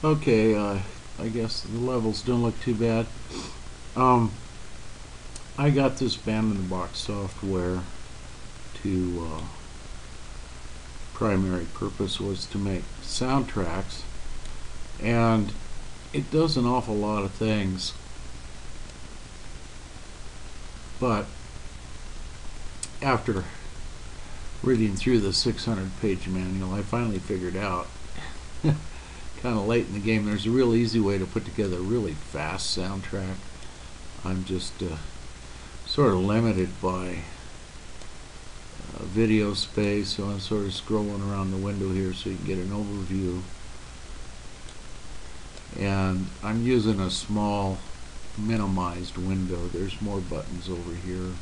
Okay, I guess the levels don't look too bad. Um, I got this band in the box software to primary purpose was to make soundtracks, and it does an awful lot of things. But after reading through the 600-page manual, I finally figured out, kind of late in the game, there's a real easy way to put together a really fast soundtrack. I'm just sort of limited by video space, so I'm sort of scrolling around the window here so you can get an overview. And I'm using a small minimized window. There's more buttons over here.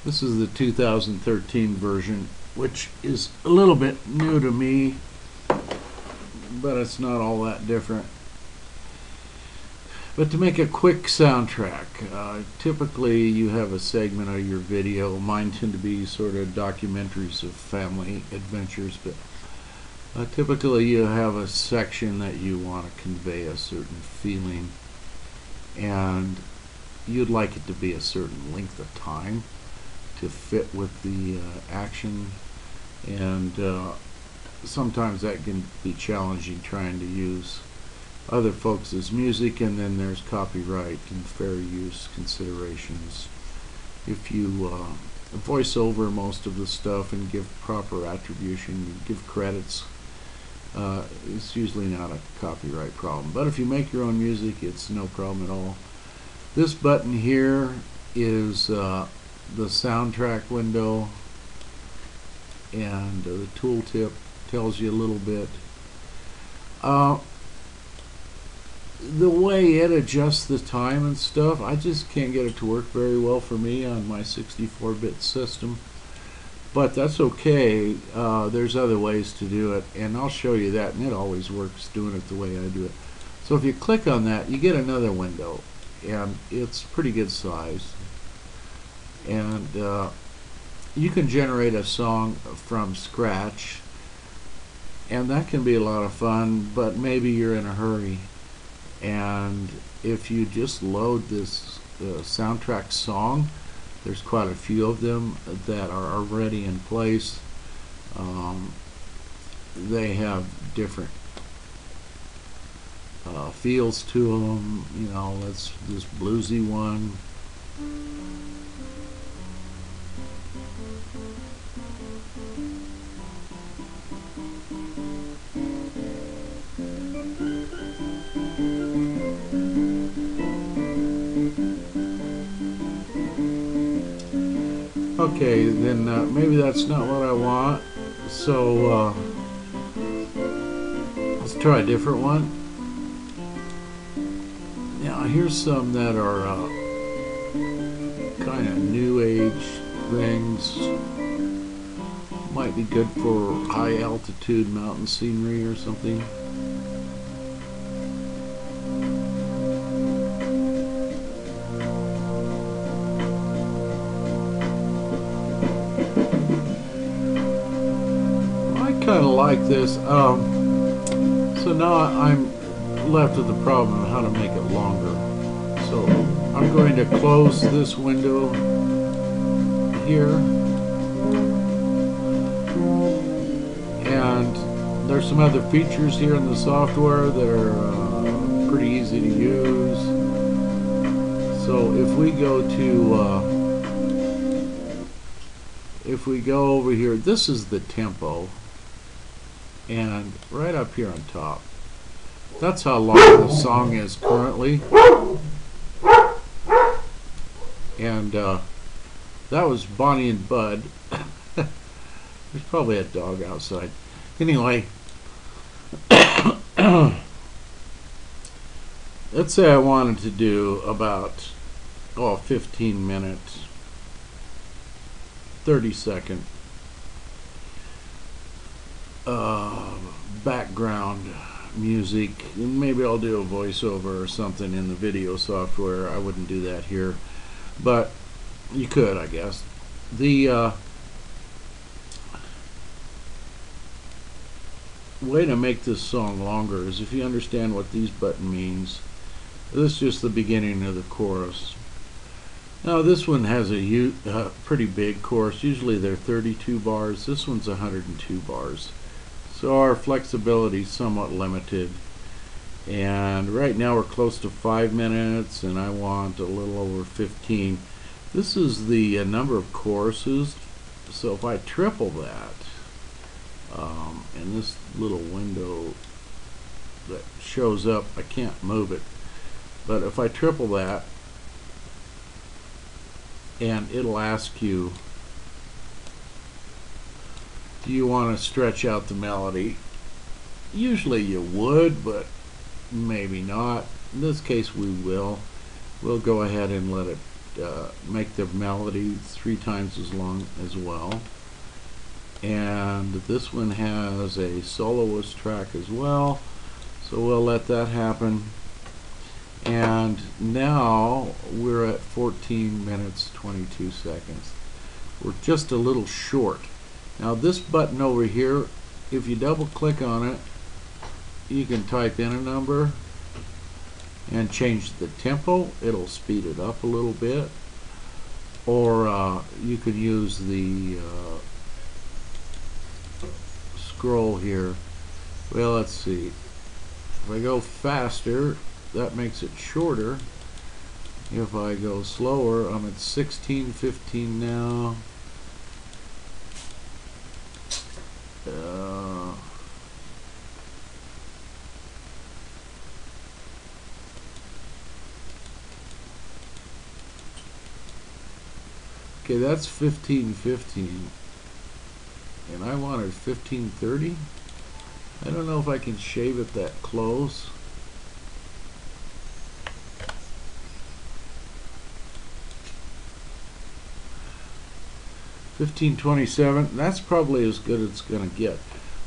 This is the 2013 version, which is a little bit new to me, but it's not all that different. But to make a quick soundtrack, typically you have a segment of your video. Mine tend to be sort of documentaries of family adventures, but typically you have a section that you want to convey a certain feeling, and you'd like it to be a certain length of time to fit with the action, and sometimes that can be challenging trying to use other folks' music, and then there's copyright and fair use considerations. If you voice over most of the stuff and give proper attribution, give credits, it's usually not a copyright problem. But if you make your own music, it's no problem at all. This button here is the soundtrack window, and the tooltip tells you a little bit. The way it adjusts the time and stuff, I just can't get it to work very well for me on my 64-bit system, but that's okay. There's other ways to do it, and I'll show you that, and it always works doing it the way I do it. So if you click on that, you get another window, and it's pretty good size. And you can generate a song from scratch, and that can be a lot of fun, but maybe you're in a hurry. And if you just load this soundtrack song, there's quite a few of them that are already in place. They have different feels to them. You know, that's this bluesy one. Okay, then maybe that's not what I want, so let's try a different one. Now here's some that are kind of new age things. Might be good for high altitude mountain scenery or something. Kind of like this. So now I'm left with the problem of how to make it longer. So I'm going to close this window here, and there's some other features here in the software that are pretty easy to use. So if we go over here, this is the tempo. And right up here on top, that's how long the song is currently. And that was Bonnie and Bud. There's probably a dog outside. Anyway, let's say I wanted to do about 15 minutes, 30-second background music, and maybe I'll do a voiceover or something in the video software. I wouldn't do that here, but you could, I guess. The way to make this song longer is if you understand what these button means. This is just the beginning of the chorus. Now this one has a pretty big chorus. Usually they're 32 bars. This one's 102 bars. So our flexibility is somewhat limited. And right now we're close to 5 minutes, and I want a little over 15. This is the number of choruses. So if I triple that, and this little window that shows up, I can't move it. But if I triple that, and it'll ask you, do you want to stretch out the melody? Usually you would, but maybe not. In this case we will. We'll go ahead and let it make the melody 3 times as long as well. And this one has a soloist track as well, so we'll let that happen. And now we're at 14 minutes 22 seconds. We're just a little short. Now this button over here, if you double click on it, you can type in a number and change the tempo. It'll speed it up a little bit. Or you could use the scroll here. Well, let's see. If I go faster, that makes it shorter. If I go slower, I'm at 16:15 now. Okay, that's 15:15, and I wanted 15:30. I don't know if I can shave it that close. $15.27. That's probably as good as it's going to get.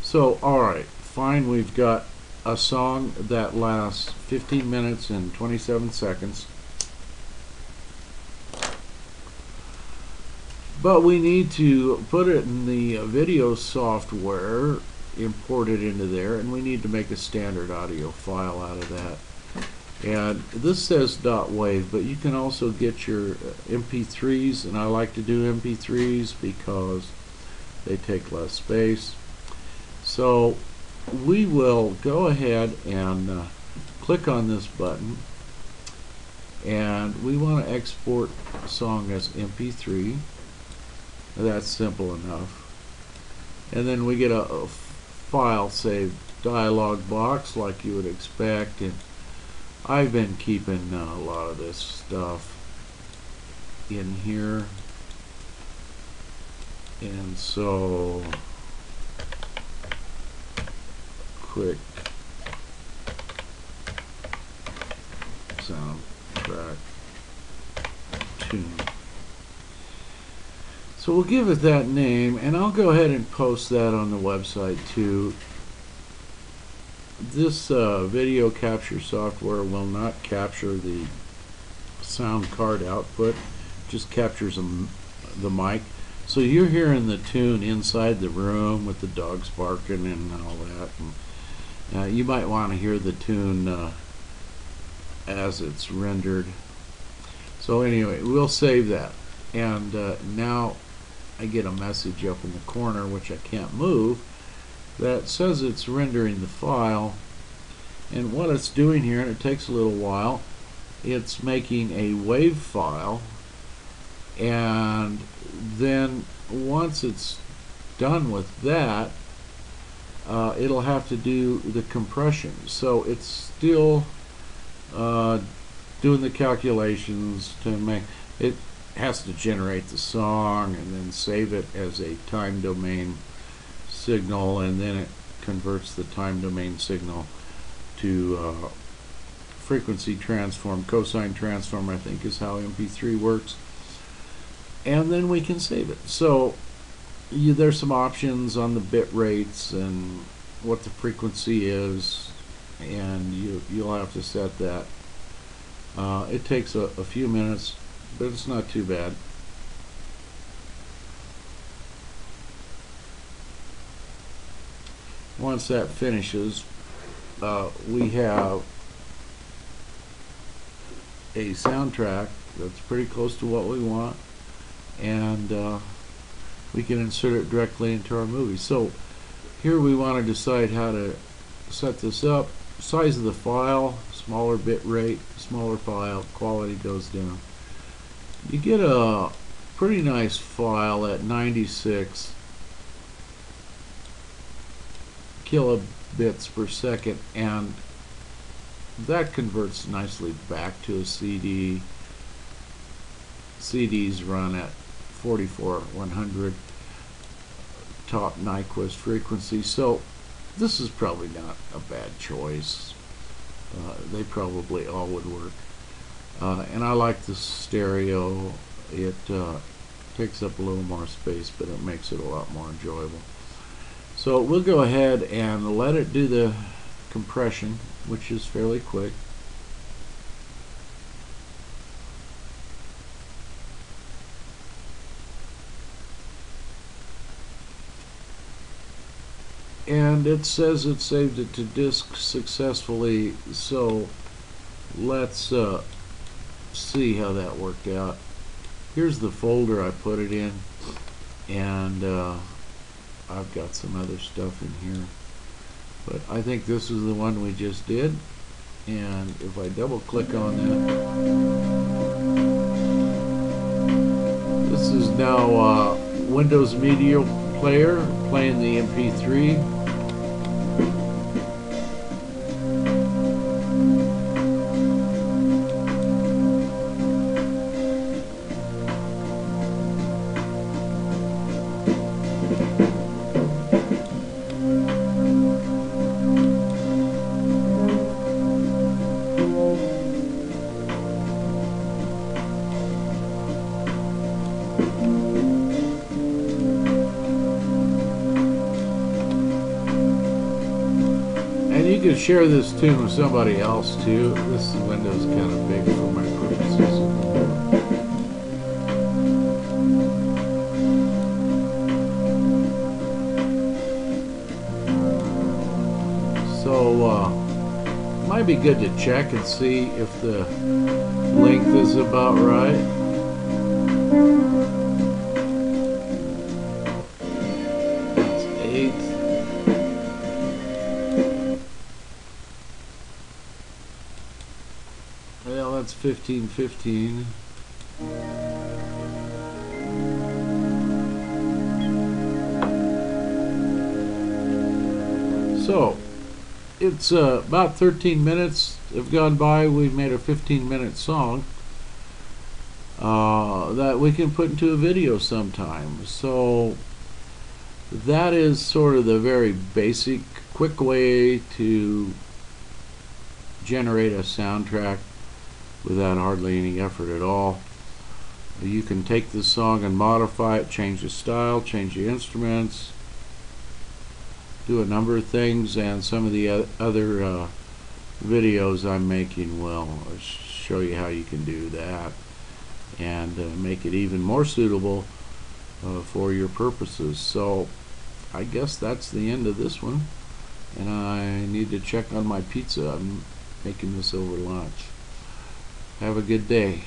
So, alright, fine, we've got a song that lasts 15 minutes and 27 seconds. But we need to put it in the video software, import it into there, and we need to make a standard audio file out of that. And this says .wave, but you can also get your MP3s, and I like to do MP3s because they take less space. So we will go ahead and click on this button, and we want to export a song as MP3. That's simple enough. And then we get a file saved dialog box like you would expect, and I've been keeping a lot of this stuff in here, and so quick soundtrack tune. So we'll give it that name, and I'll go ahead and post that on the website too. This video capture software will not capture the sound card output, just captures the mic. So you're hearing the tune inside the room with the dogs barking and all that. And, you might want to hear the tune as it's rendered. So anyway, we'll save that. And now I get a message up in the corner, which I can't move, that says it's rendering the file. And what it's doing here, and it takes a little while, it's making a WAV file, and then once it's done with that, it'll have to do the compression. So it's still doing the calculations to make it. Has to generate the song and then save it as a time domain signal, and then it converts the time domain signal to frequency transform, cosine transform, I think is how MP3 works, and then we can save it. So there's some options on the bit rates and what the frequency is, and you'll have to set that. It takes a few minutes, but it's not too bad. once that finishes, we have a soundtrack that's pretty close to what we want, and we can insert it directly into our movie. So here we want to decide how to set this up. Size of the file, smaller bit rate, smaller file, quality goes down. You get a pretty nice file at 96 kilobits per second, and that converts nicely back to a CD. CDs run at 44/100 top Nyquist frequency, so this is probably not a bad choice. They probably all would work. And I like the stereo. It takes up a little more space, but it makes it a lot more enjoyable. So we'll go ahead and let it do the compression, which is fairly quick. And it says it saved it to disk successfully, so let's see how that worked out. Here's the folder I put it in, and I've got some other stuff in here, but I think this is the one we just did. And if I double click on that, this is now Windows Media Player playing the MP3. And you can share this tune with somebody else too. This window's kind of big for my purposes. So might be good to check and see if the length is about right. That's 8. Well, that's 15:15. So it's about 13 minutes have gone by. We've made a 15-minute song that we can put into a video sometime. So that is sort of the very basic, quick way to generate a soundtrack without hardly any effort at all. You can take this song and modify it, change the style, change the instruments, do a number of things, and some of the other videos I'm making will show you how you can do that and make it even more suitable for your purposes. So I guess that's the end of this one, and I need to check on my pizza. I'm making this over lunch. Have a good day.